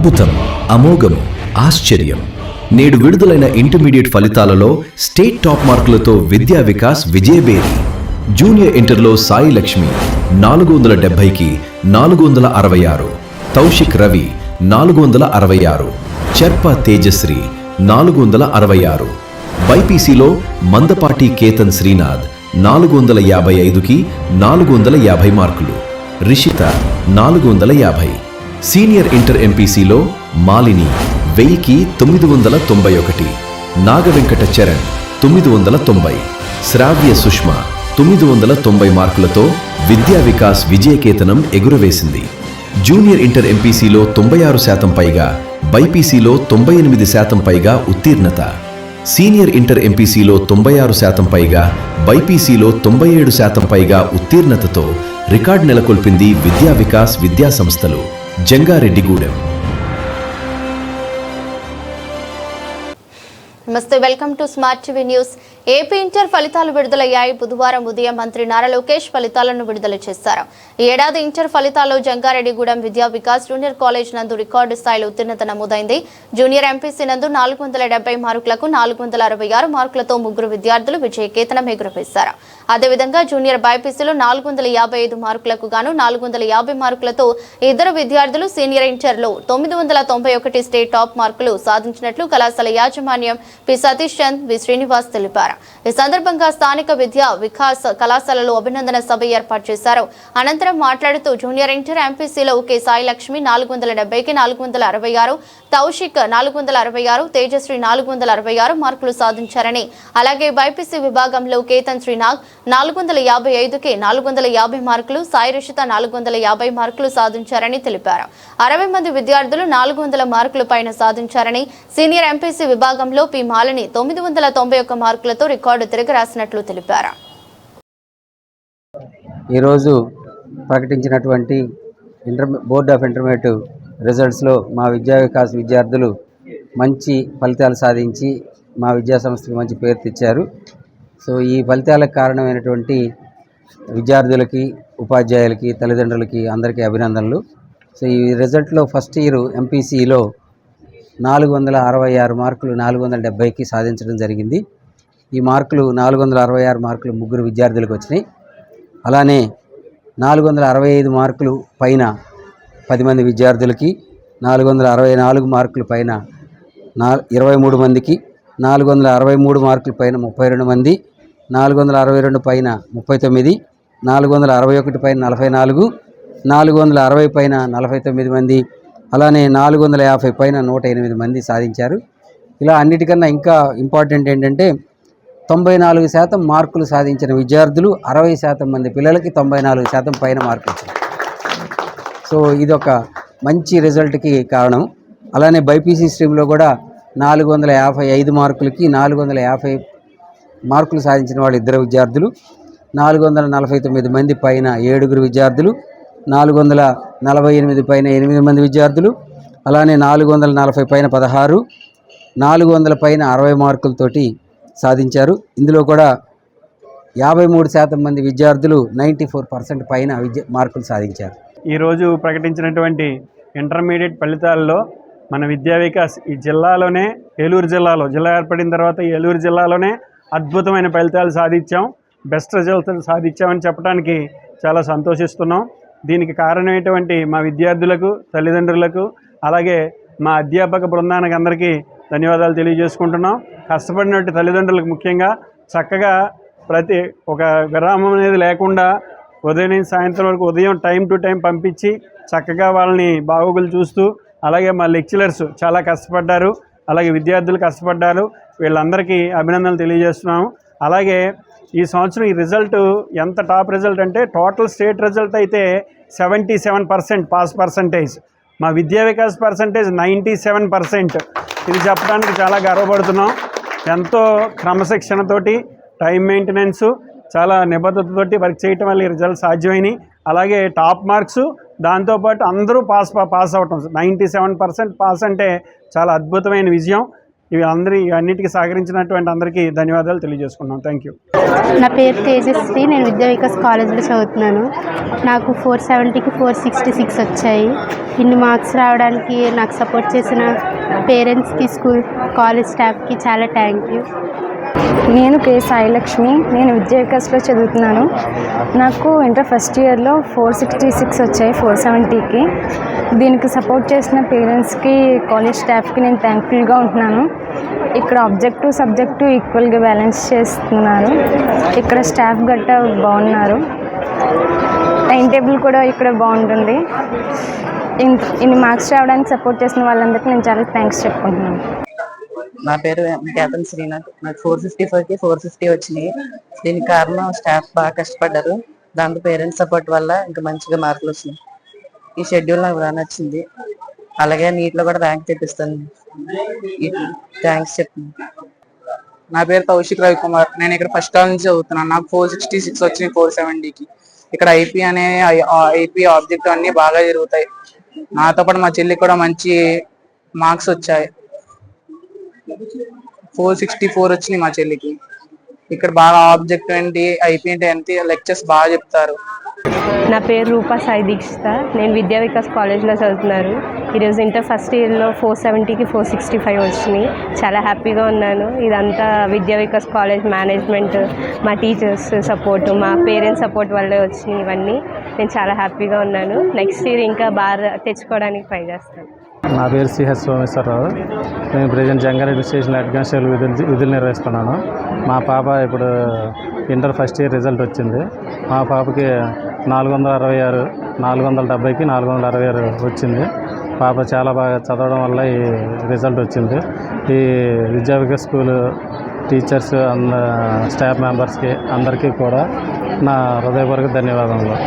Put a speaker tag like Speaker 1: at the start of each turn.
Speaker 1: అద్భుతం, అమోఘం, ఆశ్చర్యం. నేడు విడుదలైన ఇంటర్మీడియట్ ఫలితాలలో స్టేట్ టాప్ మార్కులతో విద్యా వికాస్ విజయబేరి. జూనియర్ ఇంటర్లో సాయి లక్ష్మి 470కి 466, తౌషిక్ రవి 466, చర్ప తేజశ్రీ 466, బైపీసీలో మందపాటి కేతన్ శ్రీనాథ్ 455కి 450 మార్కులు, రిషిత 450. సీనియర్ ఇంటర్ ఎంపీసీలో మాలిని 1000కి 991, నాగవెంకట చరణ్ 990, శ్రావ్య సుష్మ 990 మార్కులతో విద్యా వికాస్ విజయకేతనం ఎగురవేసింది. జూనియర్ ఇంటర్ ఎంపీసీలో 96% పైగా, బైపీసీలో 98% పైగా ఉత్తీర్ణత. సీనియర్ ఇంటర్ ఎంపీసీలో 96% పైగా, బైపీసీలో 97% పైగా ఉత్తీర్ణతతో రికార్డు నెలకొల్పింది విద్యా వికాస్ విద్యా సంస్థలు, జంగారెడ్డిగూడెం.
Speaker 2: నమస్తే, welcome to smart TV news. AP inter ఫలితాలు విడుదలయ్యాయి. బుధవారం ఉదయం మంత్రి నారా లోకేష్ ఫలితాలను విడుదల చేశారు. ఈ ఏడాది ఇంటర్ ఫలితాల్లో జంగారెడ్డిగూడెం విద్యా వికాస్ జూనియర్ కాలేజ్ నందు రికార్డు స్థాయిలో ఉత్తీర్ణత నమోదైంది. జూనియర్ ఎంపీసీ నందు 470 మార్కులకు 466 మార్కులతో 3 విద్యార్థులు విజయకేతనం ఎగురవేశారు. అదేవిధంగా జూనియర్ బైపీసీలో 455 మార్కులకు గాను 450 మార్కులతో 2 విద్యార్థులు, సీనియర్ ఇంటర్లో 991 స్టేట్ టాప్ మార్కులు సాధించినట్లు కళాశాల యాజమాన్యం పి సతీష్ చంద్, వి శ్రీనివాస్ తెలిపారు. ఈ సందర్భంగా స్థానిక విద్యా వికాస్ కళాశాలలో అభినందన సభ ఏర్పాటు చేశారు. అనంతరం మాట్లాడుతూ జూనియర్ ఇంటర్ ఎంపీసీలో కె సాయి లక్ష్మి 470కి 466, తౌషిక్ 466, తేజశ్రీ 466 మార్కులు సాధించారని, అలాగే బైపీసీ విభాగంలో కేతన్ శ్రీనాథ్ 455కి 450 మార్కులు, సాయి రిషిత 450 మార్కులు సాధించారని తెలిపారు. 60 మంది విద్యార్థులు 400 మార్కుల పైన సాధించారని, సీనియర్ ఎంపీసీ విభాగంలో పి మాలిని 991 మార్కులతో రికార్డు తిరగరాసినట్లు తెలిపారు.
Speaker 3: ఈరోజు ప్రకటించినటువంటి బోర్డ్ ఆఫ్ ఇంటర్మీడియట్ రిజల్ట్స్లో మా విద్యా వికాస్ విద్యార్థులు మంచి ఫలితాలు సాధించి మా విద్యా సంస్థకి మంచి పేరు తెచ్చారు. సో ఈ ఫలితాలకు కారణమైనటువంటి విద్యార్థులకి, ఉపాధ్యాయులకి, తల్లిదండ్రులకి అందరికీ అభినందనలు. సో ఈ రిజల్ట్లో ఫస్ట్ ఇయర్ ఎంపీసీలో 466 మార్కులు 470కి సాధించడం జరిగింది. ఈ మార్కులు 466 మార్కులు 3 విద్యార్థులకు వచ్చినాయి. అలానే 465 మార్కులు పైన 10 మంది విద్యార్థులకి, 464 మార్కులు పైన 23 మందికి, 463 మార్కులు పైన 32 మంది, 462 పైన 39, 461 పైన 44, 460 పైన 49 మంది, అలానే 450 పైన 108 మంది సాధించారు. ఇలా అన్నిటికన్నా ఇంకా ఇంపార్టెంట్ ఏంటంటే 94% మార్కులు సాధించిన విద్యార్థులు 60% మంది పిల్లలకి 94% పైన మార్కులు వచ్చాయి. సో ఇదొక మంచి రిజల్ట్కి కారణం. అలానే బైపీసీ స్ట్రీమ్లో కూడా 455 మార్కులకి 450 మార్కులు సాధించిన వాళ్ళు 2 విద్యార్థులు, 449 మంది పైన 7 విద్యార్థులు, 448 పైన 8 మంది విద్యార్థులు, అలానే 440 పైన 16, 400 పైన 60 మార్కులతోటి సాధించారు. ఇందులో కూడా 53% మంది విద్యార్థులు 94% పైన మార్కులు సాధించారు.
Speaker 4: ఈరోజు ప్రకటించినటువంటి ఇంటర్మీడియట్ ఫలితాల్లో మన విద్యా వికాస్ ఈ జిల్లాలోనే, ఏలూరు జిల్లాలో, జిల్లా ఏర్పడిన తర్వాత ఏలూరు జిల్లాలోనే అద్భుతమైన ఫలితాలు సాధించాం, బెస్ట్ రిజల్ట్స్ సాధించామని చెప్పడానికి చాలా సంతోషిస్తున్నాం. దీనికి కారణమైనటువంటి మా విద్యార్థులకు, తల్లిదండ్రులకు, అలాగే మా అధ్యాపక బృందానికి అందరికీ ధన్యవాదాలు తెలియజేసుకుంటున్నాం. కష్టపడినట్టు తల్లిదండ్రులకు ముఖ్యంగా చక్కగా ప్రతి ఒక విరామం అనేది లేకుండా ఉదయం నుంచి సాయంత్రం వరకు ఉదయం టైం టు టైం పంపించి చక్కగా వాళ్ళని బాగోగులు చూస్తూ, అలాగే మా లెక్చరర్స్ చాలా కష్టపడ్డారు, అలాగే విద్యార్థులు కష్టపడ్డారు. వీళ్ళందరికీ అభినందనలు తెలియజేస్తున్నాము. అలాగే ఈ సంవత్సరం ఈ రిజల్ట్ ఎంత టాప్ రిజల్ట్ అంటే టోటల్ స్టేట్ రిజల్ట్ అయితే 77% పాస్ పర్సంటేజ్, మా విద్యా వికాస్ పర్సంటేజ్ 97%. ఇది చెప్పడానికి చాలా గర్వపడుతున్నాం. ఎంతో క్రమశిక్షణతోటి, టైం మెయింటెనెన్స్, చాలా నిబద్ధతతోటి వర్క్ చేయటం వల్ల ఈ రిజల్ట్ సాధ్యమైనవి. అలాగే టాప్ మార్క్స్, దాంతోపాటు అందరూ పాస్ అవటం 97% పాస్ అంటే చాలా అద్భుతమైన విజయం. అన్నిటికీ సహకరించినటువంటి అందరికీ ధన్యవాదాలు తెలియజేసుకున్నాం. Thank you.
Speaker 5: నా పేరు తేజస్వి. నేను విద్యా వికాస్ కాలేజ్లో చదువుతున్నాను. నాకు 470కి 466 వచ్చాయి. ఇన్ని మార్క్స్ రావడానికి నాకు సపోర్ట్ చేసిన పేరెంట్స్కి, స్కూల్ కాలేజ్ స్టాఫ్కి చాలా థ్యాంక్ యూ.
Speaker 6: నేను కే సాయిలక్ష్మి. నేను విద్యా వికాస్లో చదువుతున్నాను. నాకు ఇంటర్ ఫస్ట్ ఇయర్లో 466 వచ్చాయి 470కి. దీనికి సపోర్ట్ చేసిన పేరెంట్స్కి, కాలేజ్ స్టాఫ్కి నేను థ్యాంక్ఫుల్గా ఉంటున్నాను. ఇక్కడ ఆబ్జెక్టివ్ సబ్జెక్టు ఈక్వల్గా బ్యాలెన్స్ చేస్తున్నారు. ఇక్కడ స్టాఫ్ గట్టా బాగున్నారు. టైం టేబుల్ కూడా ఇక్కడ బాగుంటుంది. ఇన్ని మార్క్స్ రావడానికి సపోర్ట్ చేసిన వాళ్ళందరికీ నేను చాలా థ్యాంక్స్ చెప్పుకుంటున్నాను.
Speaker 7: నా పేరు క్యాప్టెన్ శ్రీనాథ్. నాకు 455కి 450 వచ్చినాయి. దీనికి కారణం స్టాఫ్ బాగా కష్టపడ్డారు. దాంట్లో పేరెంట్స్ సపోర్ట్ వల్ల ఇంకా మంచిగా మార్కులు వచ్చినాయి. ఈ షెడ్యూల్ నాకు బాగా నచ్చింది. అలాగే నీట్లో కూడా ర్యాంక్ తెప్పిస్తాను. థ్యాంక్స్ చెప్తున్నాను.
Speaker 8: నా పేరు కౌశిక్ రవికుమార్. నేను ఇక్కడ ఫస్ట్ క్లాస్ నుంచి చదువుతున్నాను. నాకు 466 వచ్చినాయి 470కి. ఇక్కడ ఐపీ ఆబ్జెక్ట్ అన్ని బాగా జరుగుతాయి. నాతో పాటు మా చెల్లికి కూడా మంచి మార్క్స్ వచ్చాయి. 464 వచ్చినాయి మా చెల్లికి. ఇక్కడ బాగా ఆబ్జెక్ట్ ఏంటి, ఐపీ ఏంటి లెక్చర్స్ బాగా చెప్తారు.
Speaker 9: నా పేరు రూపా సాయి దీక్షిత. నేను విద్యా వికాస్ కాలేజ్లో చదువుతున్నాను. ఈరోజు ఇంటర్ ఫస్ట్ ఇయర్లో 470కి 465 వచ్చినాయి. చాలా హ్యాపీగా ఉన్నాను. ఇదంతా విద్యా వికాస్ కాలేజ్ మేనేజ్మెంట్, మా టీచర్స్ సపోర్ట్, మా పేరెంట్స్ సపోర్ట్ వల్లే వచ్చినాయి. ఇవన్నీ నేను చాలా హ్యాపీగా ఉన్నాను. నెక్స్ట్ ఇయర్ ఇంకా బాగా తెచ్చుకోవడానికి ట్రై చేస్తాను.
Speaker 10: నా పేరు సిహెచ్ సోమేశ్వరరావు. నేను present Jangareddy station head constable విధులు నిర్వహిస్తున్నాను. మా పాప ఇప్పుడు ఇంటర్ ఫస్ట్ ఇయర్ రిజల్ట్ వచ్చింది. మా పాపకి 466, 470కి 466 వచ్చింది. పాప చాలా బాగా చదవడం వల్ల ఈ రిజల్ట్ వచ్చింది. ఈ విద్యా వికాస్ స్కూల్ టీచర్స్, స్టాఫ్ మెంబర్స్కి అందరికీ కూడా నా హృదయపూర్వక ధన్యవాదములు.